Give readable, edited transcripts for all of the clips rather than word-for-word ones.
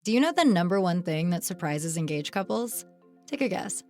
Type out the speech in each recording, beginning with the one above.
Do you know the number one thing that surprises engaged couples? Take a guess.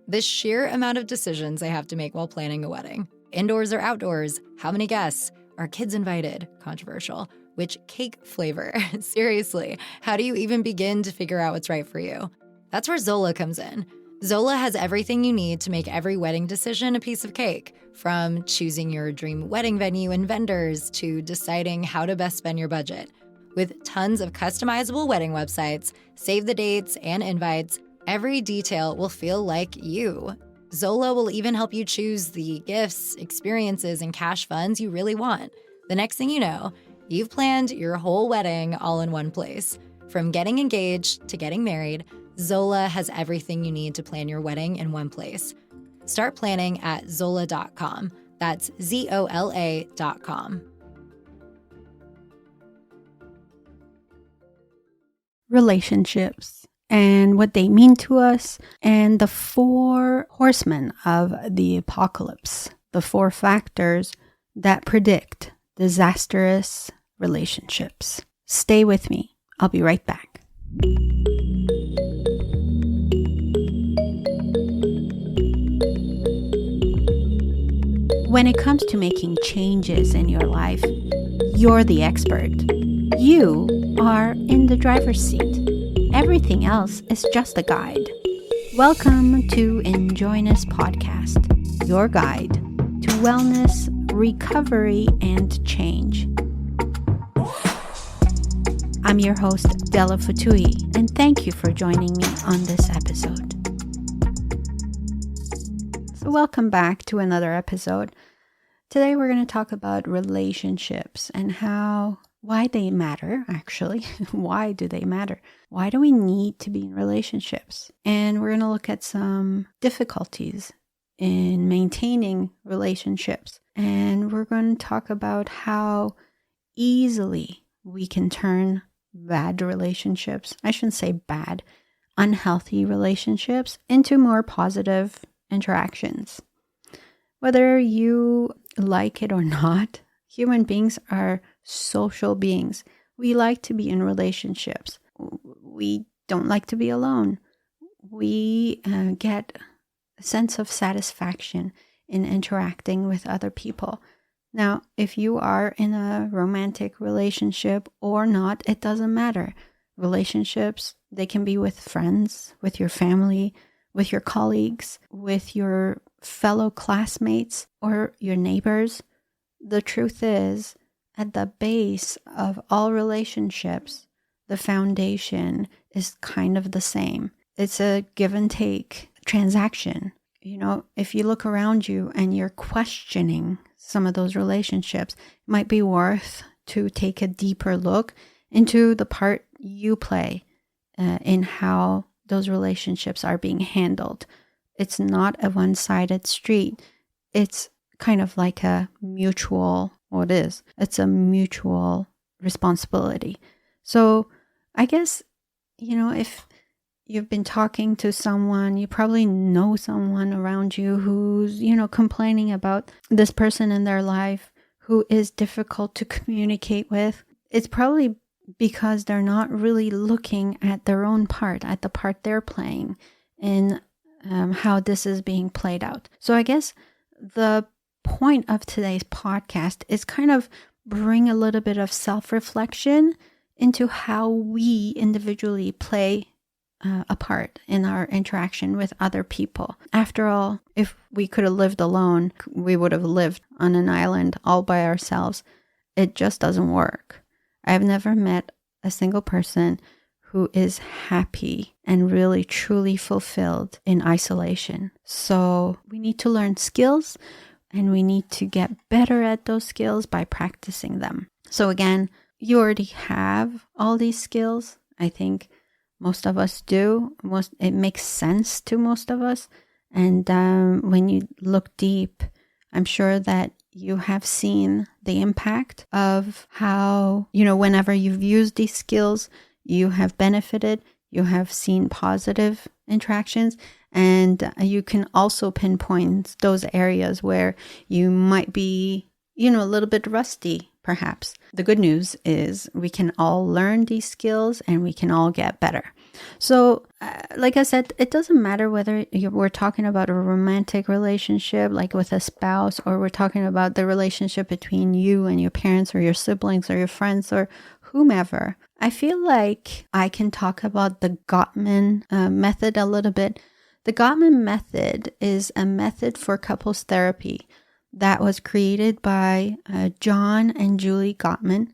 The sheer amount of decisions they have to make while planning a wedding. Indoors or outdoors? How many guests? Are kids invited? Controversial. Which cake flavor? Seriously, how do you even begin to figure out what's right for you? That's where Zola comes in. Zola has everything you need to make every wedding decision a piece of cake, from choosing your dream wedding venue and vendors to deciding how to best spend your budget. With tons of customizable wedding websites, save the dates and invites, every detail will feel like you. Zola will even help you choose the gifts, experiences, and cash funds you really want. The next thing you know, you've planned your whole wedding all in one place. From getting engaged to getting married, Zola has everything you need to plan your wedding in one place. Start planning at Zola.com. That's Zola.com. Relationships and what they mean to us, and the four horsemen of the apocalypse, the four factors that predict disastrous relationships. Stay with me. I'll be right back. When it comes to making changes in your life, you're the expert. You are in the driver's seat. Everything else is just a guide. Welcome to InJoyness podcast, your guide to wellness, recovery, and change. I'm your host, Dela, and thank you for joining me on this episode. So welcome back to another episode. Today we're going to talk about relationships and why they matter, actually. Why do they matter? Why do we need to be in relationships? And we're going to look at some difficulties in maintaining relationships. And we're going to talk about how easily we can turn bad relationships, I shouldn't say bad, unhealthy relationships, into more positive interactions. Whether you like it or not, human beings are social beings. We like to be in relationships. We don't like to be alone. We get a sense of satisfaction in interacting with other people. Now, if you are in a romantic relationship or not, it doesn't matter. Relationships, they can be with friends, with your family, with your colleagues, with your fellow classmates, or your neighbors. The truth is, at the base of all relationships, the foundation is kind of the same. It's a give and take transaction. You know, if you look around you and you're questioning some of those relationships, it might be worth to take a deeper look into the part you play in how those relationships are being handled. It's not a one-sided street. It's kind of like a mutual, it's a mutual responsibility. So I guess, if you've been talking to someone, you probably know someone around you who's, complaining about this person in their life who is difficult to communicate with. It's probably because they're not really looking at their own part, at the part they're playing in how this is being played out. So I guess the point of today's podcast is kind of bring a little bit of self-reflection into how we individually play a part in our interaction with other people. After all, if we could have lived alone, we would have lived on an island all by ourselves. It just doesn't work. I've never met a single person who is happy and really truly fulfilled in isolation. So we need to learn skills, and we need to get better at those skills by practicing them. So again, you already have all these skills. I think most of us do. It makes sense to most of us. And when you look deep, I'm sure that you have seen the impact of how, whenever you've used these skills, you have benefited, you have seen positive interactions, and you can also pinpoint those areas where you might be, a little bit rusty. perhaps. The good news is we can all learn these skills and we can all get better. So, like I said, it doesn't matter whether we're talking about a romantic relationship, like with a spouse, or we're talking about the relationship between you and your parents or your siblings or your friends or whomever. I feel like I can talk about the Gottman method a little bit. The Gottman method is a method for couples therapy that was created by John and Julie Gottman.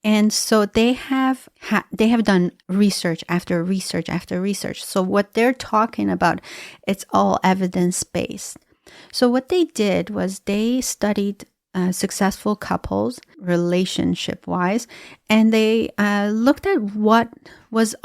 And so they have done research after research after research. So what they're talking about, it's all evidence-based. So what they did was they studied successful couples relationship-wise, and they looked at what was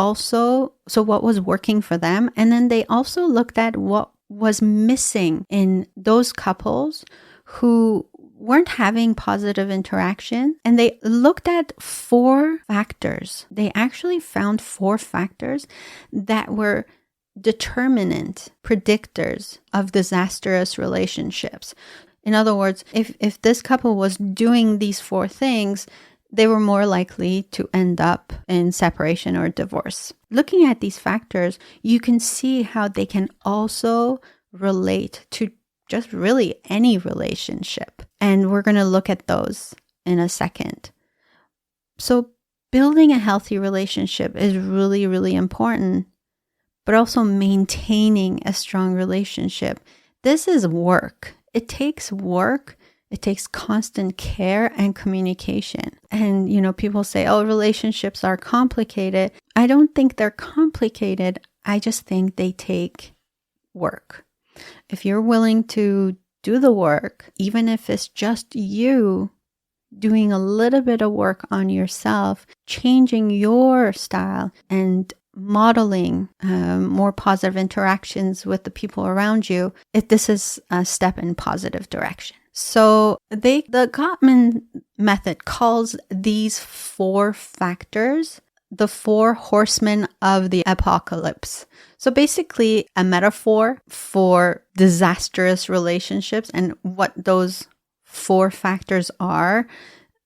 working for them. And then they also looked at what was missing in those couples who weren't having positive interaction, and they looked at 4 factors. They actually found 4 factors that were determinant predictors of disastrous relationships. In other words, if this couple was doing these 4 things, they were more likely to end up in separation or divorce. Looking at these factors, you can see how they can also relate to just really any relationship. And we're going to look at those in a second. So building a healthy relationship is really, really important, but also maintaining a strong relationship. This is work. It takes work. It takes constant care and communication. And, people say, oh, relationships are complicated. I don't think they're complicated. I just think they take work. If you're willing to do the work, even if it's just you doing a little bit of work on yourself, changing your style and modeling more positive interactions with the people around you, this is a step in positive direction. So the Gottman method calls these 4 factors the 4 horsemen of the apocalypse. So basically a metaphor for disastrous relationships, and what those 4 factors are,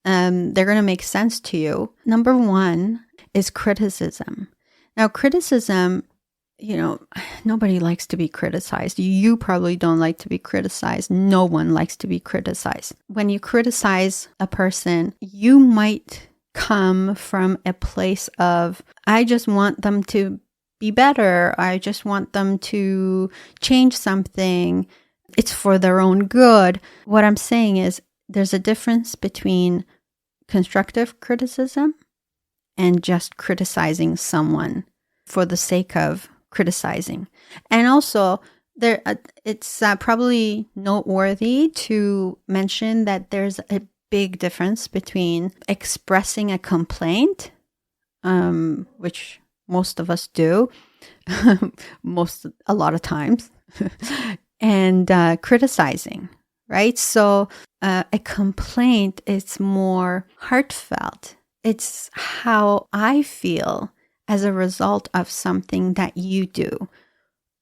they're going to make sense to you. Number 1 is criticism. Now, criticism, nobody likes to be criticized. You probably don't like to be criticized. No one likes to be criticized. When you criticize a person, you might come from a place of, I just want them to be better. I just want them to change something. It's for their own good. What I'm saying is there's a difference between constructive criticism and just criticizing someone for the sake of criticizing. And also, it's probably noteworthy to mention that there's a big difference between expressing a complaint, which most of us do, a lot of times, and criticizing, right? So a complaint is more heartfelt. It's how I feel as a result of something that you do.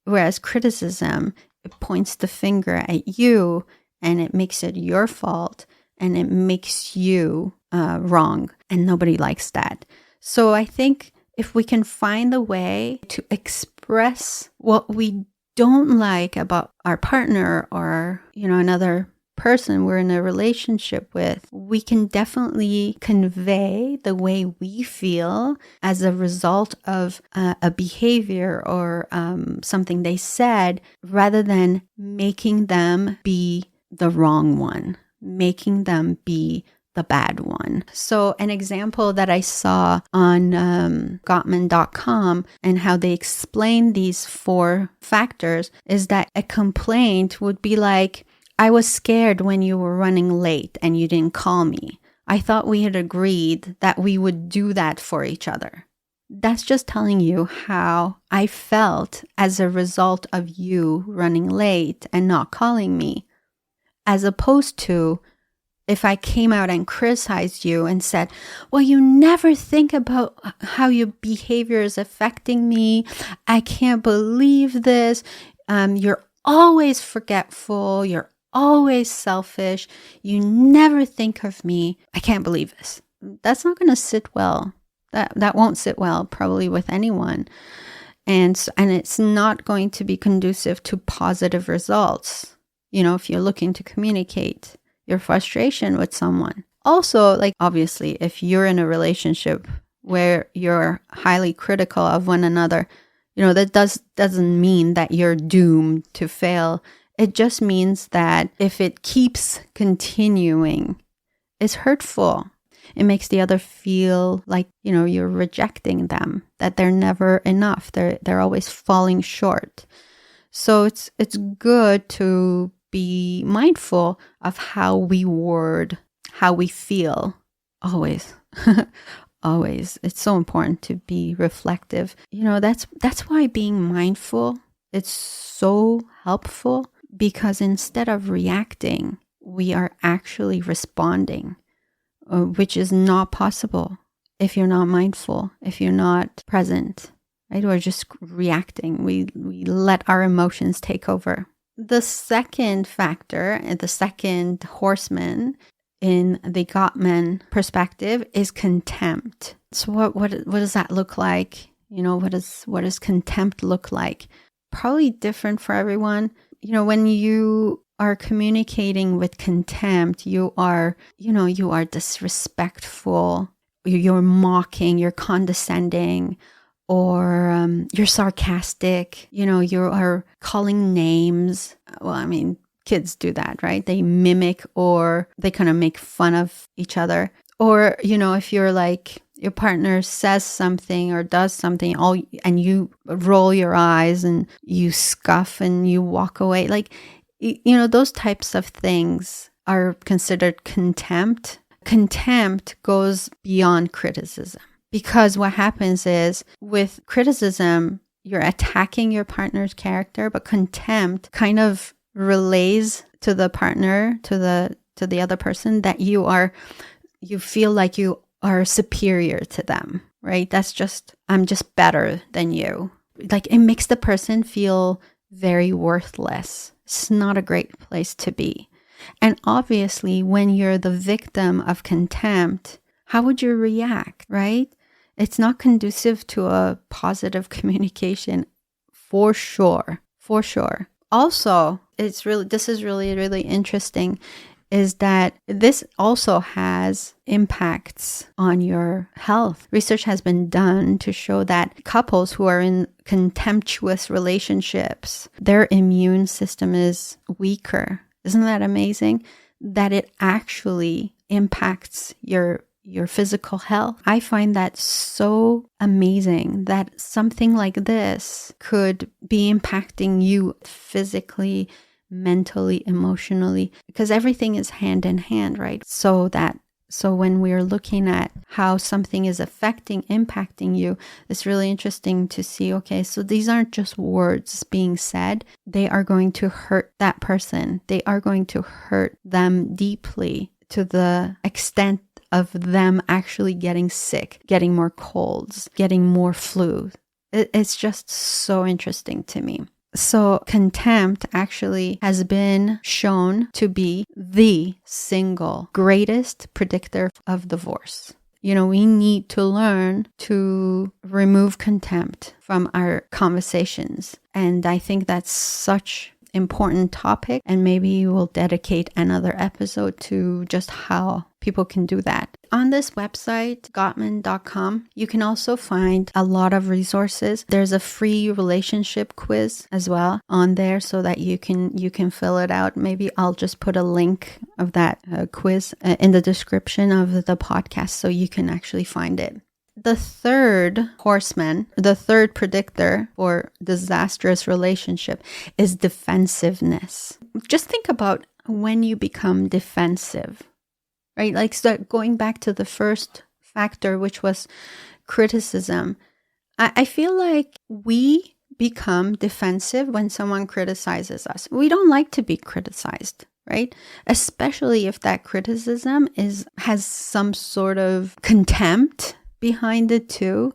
Whereas criticism, it points the finger at you and it makes it your fault and it makes you wrong. And nobody likes that. So I think if we can find a way to express what we don't like about our partner or, another person we're in a relationship with, we can definitely convey the way we feel as a result of a behavior or something they said, rather than making them be the wrong one, making them be the bad one. So an example that I saw on Gottman.com and how they explain these 4 factors is that a complaint would be like, I was scared when you were running late and you didn't call me. I thought we had agreed that we would do that for each other. That's just telling you how I felt as a result of you running late and not calling me. As opposed to if I came out and criticized you and said, well, you never think about how your behavior is affecting me. I can't believe this. You're always forgetful. You're always selfish. You never think of me. I can't believe this. That's not going to sit well. That won't sit well probably with anyone. And it's not going to be conducive to positive results. If you're looking to communicate your frustration with someone. Also, like obviously, if you're in a relationship where you're highly critical of one another, that doesn't mean that you're doomed to fail. It just means that if it keeps continuing, it's hurtful. It makes the other feel like, you're rejecting them, that they're never enough. They're always falling short. So it's good to be mindful of how we word, how we feel. Always. Always. It's so important to be reflective. That's why being mindful, it's so helpful, because instead of reacting, we are actually responding, which is not possible if you're not mindful, if you're not present, right? We're just reacting. We let our emotions take over. The second factor, and the second horseman in the Gottman perspective, is contempt. So what does that look like? What does contempt look like? Probably different for everyone. When you are communicating with contempt, you are disrespectful, you're mocking, you're condescending, or you're sarcastic, you are calling names. Well, I mean, kids do that, right? They mimic, or they kind of make fun of each other. Or, if you're like, your partner says something or does something, and you roll your eyes and you scoff and you walk away, like, those types of things are considered contempt. Contempt goes beyond criticism, because what happens is, with criticism, you're attacking your partner's character, but contempt kind of relays to the partner, to the other person, that you feel like you are superior to them, right? I'm just better than you. Like, it makes the person feel very worthless. It's not a great place to be. And obviously, when you're the victim of contempt, how would you react, right? It's not conducive to a positive communication, for sure. For sure. Also, this is really, really interesting, is that this also has impacts on your health. Research has been done to show that couples who are in contemptuous relationships, their immune system is weaker. Isn't that amazing? That it actually impacts your physical health. I find that so amazing, that something like this could be impacting you physically, mentally, emotionally, because everything is hand in hand, right? So when we're looking at how something is impacting you, it's really interesting to see, okay, so these aren't just words being said. They are going to hurt that person. They are going to hurt them deeply, to the extent of them actually getting sick, getting more colds, getting more flu. It's just so interesting to me. So contempt actually has been shown to be the single greatest predictor of divorce. We need to learn to remove contempt from our conversations. And I think that's such important topic, and maybe we'll dedicate another episode to just how people can do that. On this website, Gottman.com, you can also find a lot of resources. There's a free relationship quiz as well on there, so that you can fill it out. Maybe I'll just put a link of that quiz in the description of the podcast, so you can actually find it. The third horseman, the third predictor for disastrous relationship, is defensiveness. Just think about when you become defensive, right? Like, going back to the first factor, which was criticism. I feel like we become defensive when someone criticizes us. We don't like to be criticized, right? Especially if that criticism has some sort of contempt behind it too.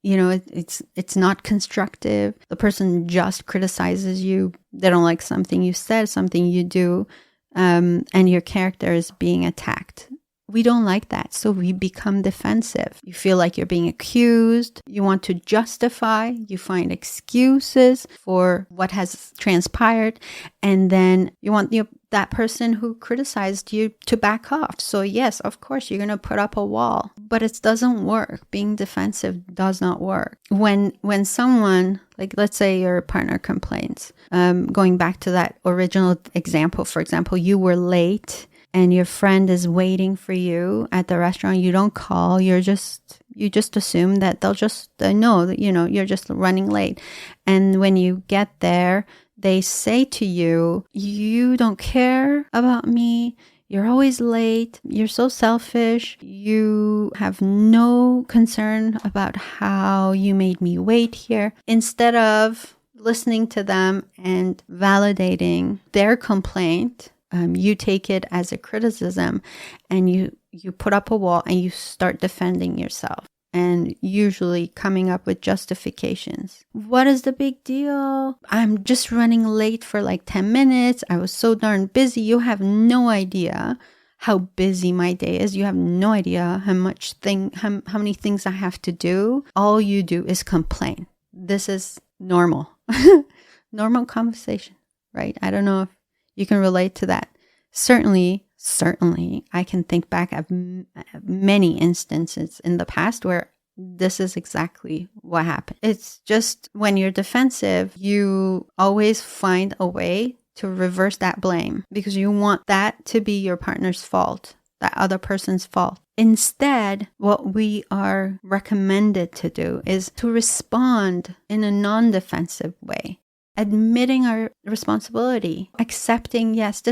it's not constructive. The person just criticizes you. They don't like something you said, something you do, and your character is being attacked. We don't like that, so we become defensive. You feel like you're being accused. You want to justify. You find excuses for what has transpired. And then you want that person who criticized you to back off. So yes, of course, you're going to put up a wall. But it doesn't work. Being defensive does not work. When someone, like let's say your partner complains, going back to that original example, for example, you were late and your friend is waiting for you at the restaurant, you don't call, you just assume that they'll just know that, you're just running late. And when you get there, they say to you, you don't care about me. You're always late. You're so selfish. You have no concern about how you made me wait here. Instead of listening to them and validating their complaint, you take it as a criticism and you put up a wall and you start defending yourself and usually coming up with justifications. What is the big deal? I'm just running late for like 10 minutes. I was so darn busy. You have no idea how busy my day is. You have no idea how many things I have to do. All you do is complain. This is normal. Normal conversation, right? I don't know if you can relate to that. Certainly, I can think back of many instances in the past where this is exactly what happened. It's just when you're defensive, you always find a way to reverse that blame because you want that to be your partner's fault, that other person's fault. Instead, what we are recommended to do is to respond in a non-defensive way. Admitting our responsibility, accepting, yes,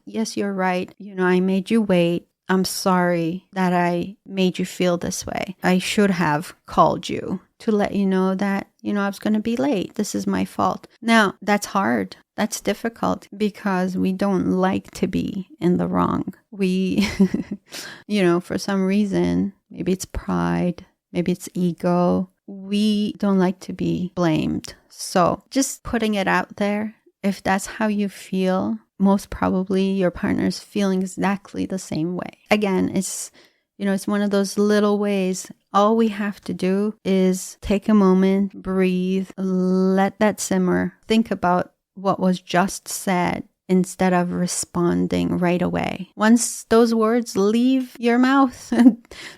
yes, you're right. I made you wait. I'm sorry that I made you feel this way. I should have called you to let you know that, I was going to be late. This is my fault. Now, that's hard. That's difficult because we don't like to be in the wrong. We, for some reason, maybe it's pride, maybe it's ego. We don't like to be blamed. So just putting it out there, if that's how you feel, most probably your partner's feeling exactly the same way. Again, it's one of those little ways. All we have to do is take a moment, breathe, let that simmer, think about what was just said instead of responding right away. Once those words leave your mouth,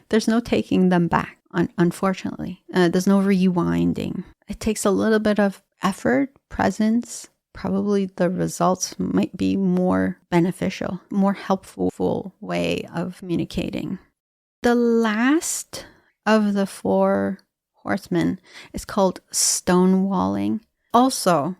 there's no taking them back. Unfortunately, there's no rewinding. It takes a little bit of effort, presence. Probably the results might be more beneficial, more helpful way of communicating. The last of the Four Horsemen is called stonewalling. Also,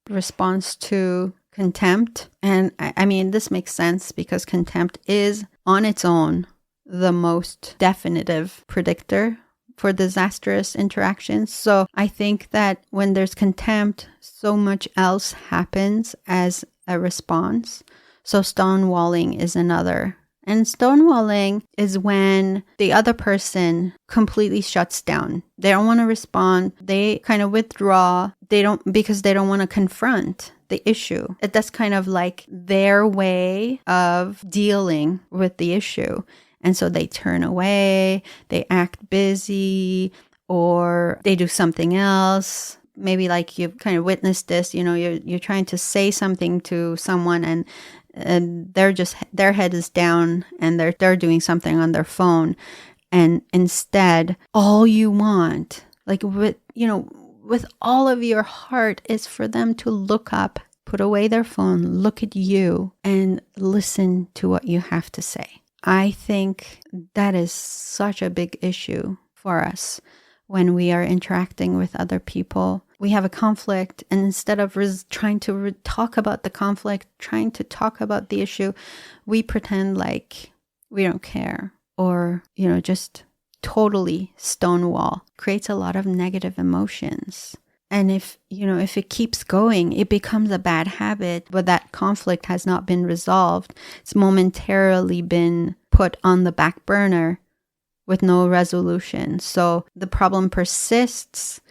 response to contempt. And I mean, this makes sense because contempt is on its own the most definitive predictor for disastrous interactions. So I think that when there's contempt, so much else happens as a response. So stonewalling is another. And stonewalling is when the other person completely shuts down. They don't want to respond. They kind of withdraw. Because they don't want to confront the issue. That's kind of like their way of dealing with the issue. And so they turn away, they act busy, or they do something else. Maybe like you've kind of witnessed this, you're trying to say something to someone and their head is down and they're doing something on their phone. And instead, all you want, like with all of your heart, is for them to look up, put away their phone, look at you and listen to what you have to say. I think that is such a big issue for us when we are interacting with other people. We have a conflict, and instead of trying to talk about the conflict, trying to talk about the issue, we pretend like we don't care or, just totally stonewall. Creates a lot of negative emotions. And if it keeps going, it becomes a bad habit, but that conflict has not been resolved. It's momentarily been put on the back burner. with no resolution. So the problem persists,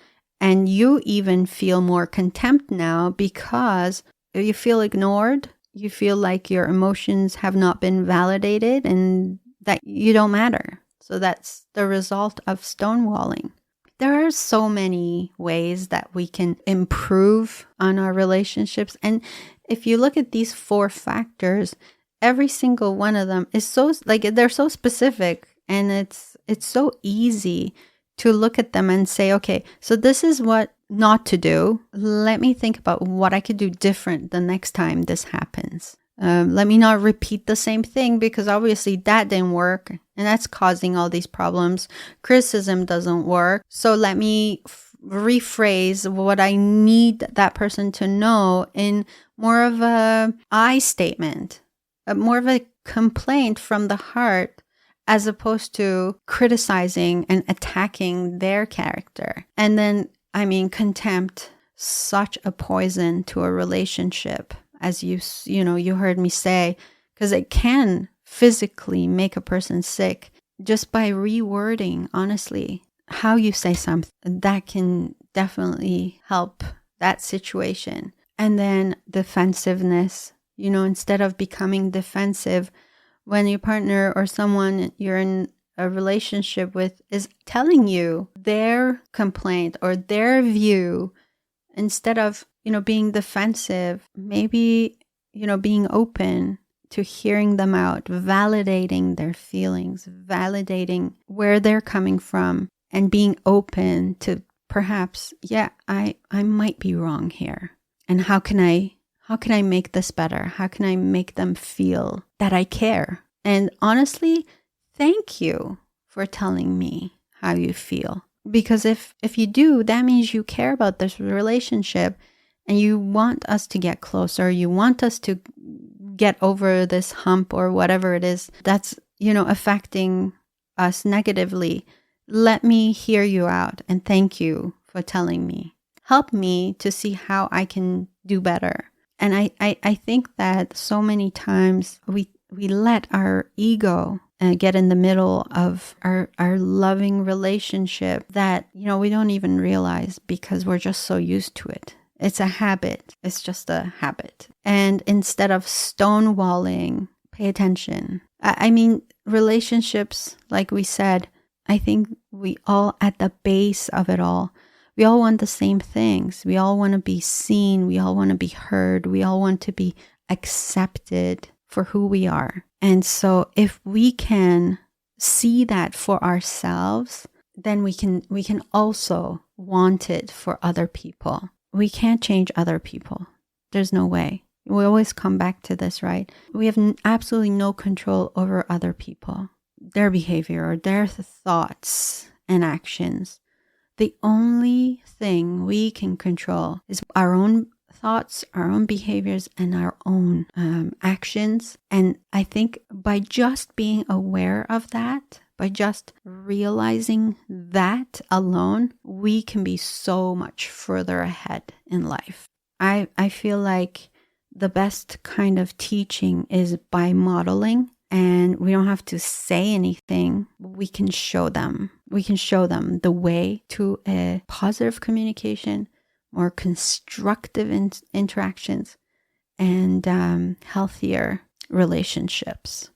and you even feel more contempt now because you feel ignored. You feel like your emotions have not been validated and that you don't matter. So that's the result of stonewalling. There are so many ways that we can improve on our relationships. And if you look at these 4 factors, every single one of them is so, like, they're so specific, and it's so easy to look at them and say, okay, so this is what not to do. Let me think about what I could do different the next time this happens. Let me not repeat the same thing, because obviously that didn't work and that's causing all these problems. Criticism doesn't work. So let me rephrase what I need that person to know in more of a I statement, more of a complaint from the heart, as opposed to criticizing and attacking their character. And then, contempt, such a poison to a relationship, as you heard me say, because it can physically make a person sick just by rewording, honestly, how you say something. That can definitely help that situation. And then defensiveness, instead of becoming defensive when your partner or someone you're in a relationship with is telling you their complaint or their view, instead of being defensive, maybe being open to hearing them out, validating their feelings, validating where they're coming from, and being open to perhaps, I might be wrong here, and how can I make this better? How can I make them feel that I care? And honestly, thank you for telling me how you feel. Because if you do, that means you care about this relationship and you want us to get closer. You want us to get over this hump or whatever it is that's, affecting us negatively. Let me hear you out, and thank you for telling me. Help me to see how I can do better. And I think that so many times we let our ego get in the middle of our loving relationship that, we don't even realize, because we're just so used to it. It's a habit. It's just a habit. And instead of stonewalling, pay attention. Relationships, like we said, I think we all, at the base of it all, we all want the same things. We all want to be seen. We all want to be heard. We all want to be accepted for who we are. And so if we can see that for ourselves, then we can also want it for other people. We can't change other people. There's no way. We always come back to this, right? We have absolutely no control over other people, their behavior or their thoughts and actions. The only thing we can control is our own thoughts, our own behaviors, and our own actions. And I think by just being aware of that, by just realizing that alone, we can be so much further ahead in life. I feel like the best kind of teaching is by modeling, and we don't have to say anything. We can show them. We can show them the way to a positive communication, more constructive interactions, and healthier relationships.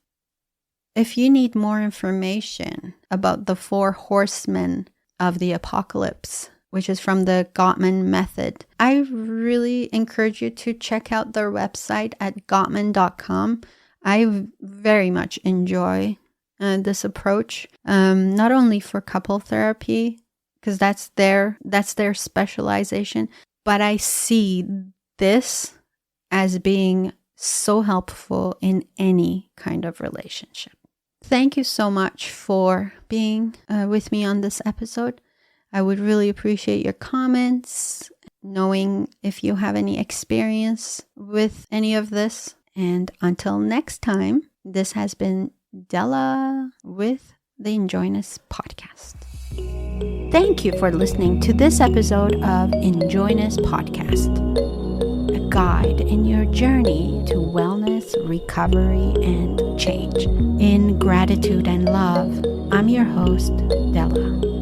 If you need more information about the Four Horsemen of the Apocalypse, which is from the Gottman method, I really encourage you to check out their website at gottman.com. I very much enjoy this approach, not only for couple therapy, because that's their specialization, but I see this as being so helpful in any kind of relationship. Thank you so much for being with me on this episode. I would really appreciate your comments, knowing if you have any experience with any of this. And until next time, this has been Dela with the InJoyness podcast. Thank you for listening to this episode of InJoyness podcast, a guide in your journey to wellness, recovery, and change. In gratitude and love, I'm your host, Dela.